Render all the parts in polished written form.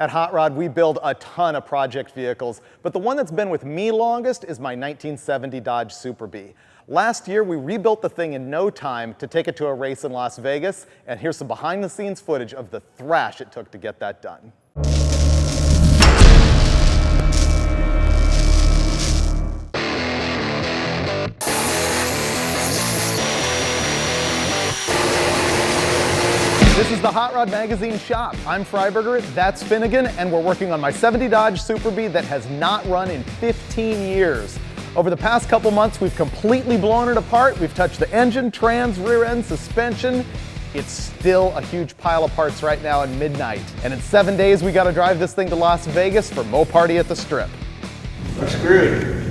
At Hot Rod, we build a ton of project vehicles, but the one that's been with me longest is my 1970 Dodge Super Bee. Last year, we rebuilt the thing in no time to take it to a race in Las Vegas, and here's some behind-the-scenes footage of the thrash it took to get that done. This is the Hot Rod Magazine shop. I'm Freiburger, that's Finnegan, and we're working on my 70 Dodge Super Bee that has not run in 15 years. Over the past couple months, we've completely blown it apart. We've touched the engine, trans, rear end, suspension. It's still a huge pile of parts right now at midnight. And in 7 days, we gotta drive this thing to Las Vegas for Moparty at the Strip. I'm screwed.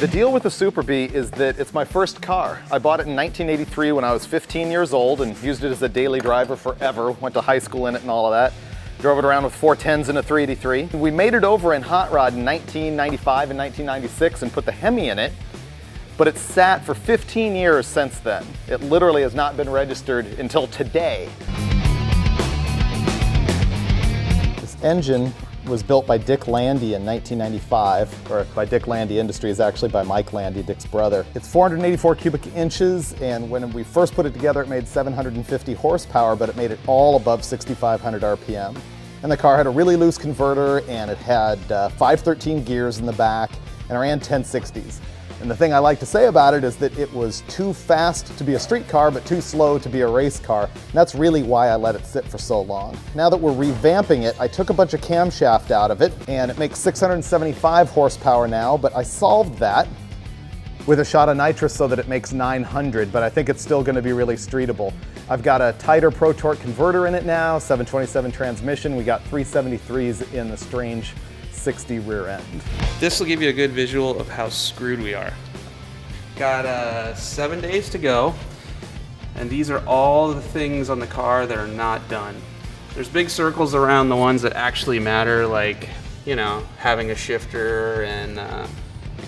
The deal with the Super Bee is that it's my first car. I bought it in 1983 when I was 15 years old and used it as a daily driver forever. Went to high school in it and all of that. Drove it around with 410s and a 383. We made it over in Hot Rod in 1995 and 1996 and put the Hemi in it, but it sat for 15 years since then. It literally has not been registered until today. This engine was built by Dick Landy in 1995, or by Dick Landy Industries, actually by Mike Landy, Dick's brother. It's 484 cubic inches, and when we first put it together, it made 750 horsepower, but it made it all above 6,500 RPM. And the car had a really loose converter, and it had 513 gears in the back, and it ran 1060s. And the thing I like to say about it is that it was too fast to be a street car, but too slow to be a race car. And that's really why I let it sit for so long. Now that we're revamping it, I took a bunch of camshaft out of it, and it makes 675 horsepower now, but I solved that with a shot of nitrous so that it makes 900, but I think it's still gonna be really streetable. I've got a tighter Pro Torque converter in it now, 727 transmission. We got 373s in the strange 60 rear end. This will give you a good visual of how screwed we are. Got 7 days to go, and these are all the things on the car that are not done. There's big circles around the ones that actually matter, like, you know, having a shifter and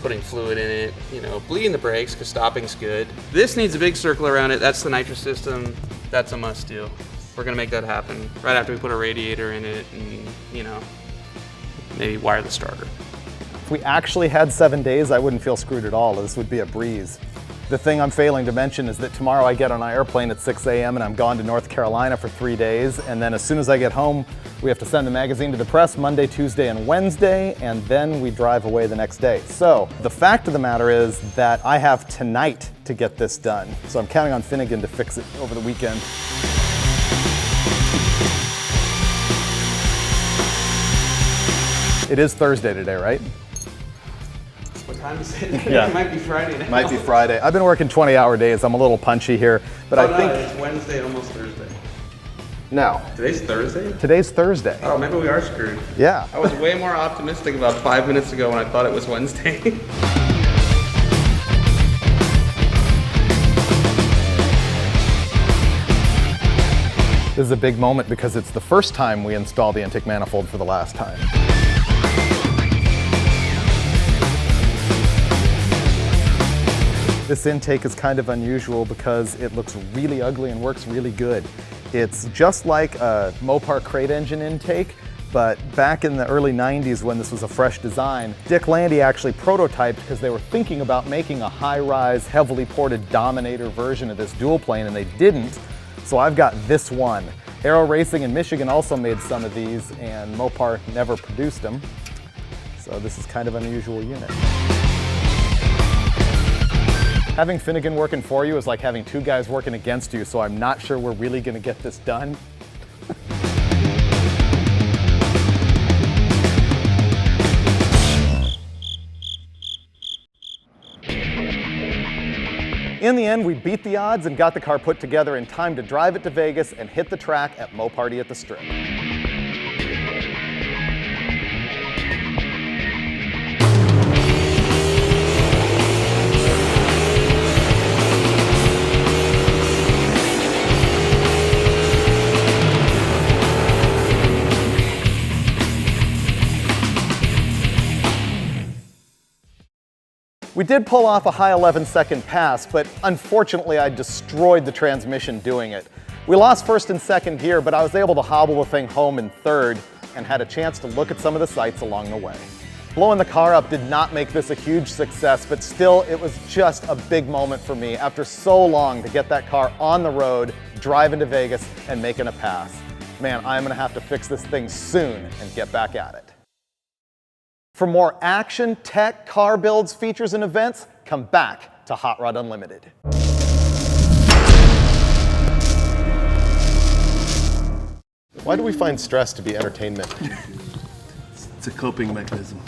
putting fluid in it, you know, bleeding the brakes because stopping's good. This needs a big circle around it. That's the nitrous system. That's a must do. We're gonna make that happen right after we put a radiator in it and, you know, maybe wire the starter. If we actually had 7 days, I wouldn't feel screwed at all. This would be a breeze. The thing I'm failing to mention is that tomorrow I get on an airplane at 6 a.m. and I'm gone to North Carolina for 3 days. And then as soon as I get home, we have to send the magazine to the press Monday, Tuesday, and Wednesday, and then we drive away the next day. So the fact of the matter is that I have tonight to get this done. So I'm counting on Finnegan to fix it over the weekend. It is Thursday today, right? What time is it? Yeah. It might be Friday now. Might be Friday. I've been working 20-hour days. I'm a little punchy here, but I think it's Wednesday, almost Thursday. No. Today's Thursday? Today's Thursday. Oh, maybe we are screwed. Yeah. I was way more optimistic about 5 minutes ago when I thought it was Wednesday. This is a big moment because it's the first time we install the intake manifold for the last time. This intake is kind of unusual because it looks really ugly and works really good. It's just like a Mopar crate engine intake, but back in the early 90s when this was a fresh design, Dick Landy actually prototyped because they were thinking about making a high-rise, heavily ported Dominator version of this dual plane, and they didn't. So I've got this one. Aero Racing in Michigan also made some of these, and Mopar never produced them. So this is kind of an unusual unit. Having Finnegan working for you is like having two guys working against you, so I'm not sure we're really gonna get this done. In the end, we beat the odds and got the car put together in time to drive it to Vegas and hit the track at Moparty at the Strip. We did pull off a high 11-second pass, but unfortunately I destroyed the transmission doing it. We lost first and second gear, but I was able to hobble the thing home in third and had a chance to look at some of the sights along the way. Blowing the car up did not make this a huge success, but still it was just a big moment for me after so long to get that car on the road, driving to Vegas and making a pass. Man, I'm gonna have to fix this thing soon and get back at it. For more action, tech, car builds, features, and events, come back to Hot Rod Unlimited. Why do we find stress to be entertainment? It's a coping mechanism.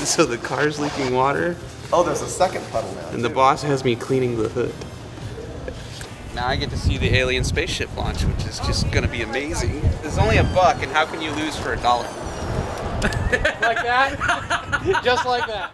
So the car's leaking water, Oh, there's a second puddle now. and the boss has me cleaning the hood. Now I get to see the alien spaceship launch, which is just gonna be amazing. It's only $1, and how can you lose for $1? Like that? Just like that.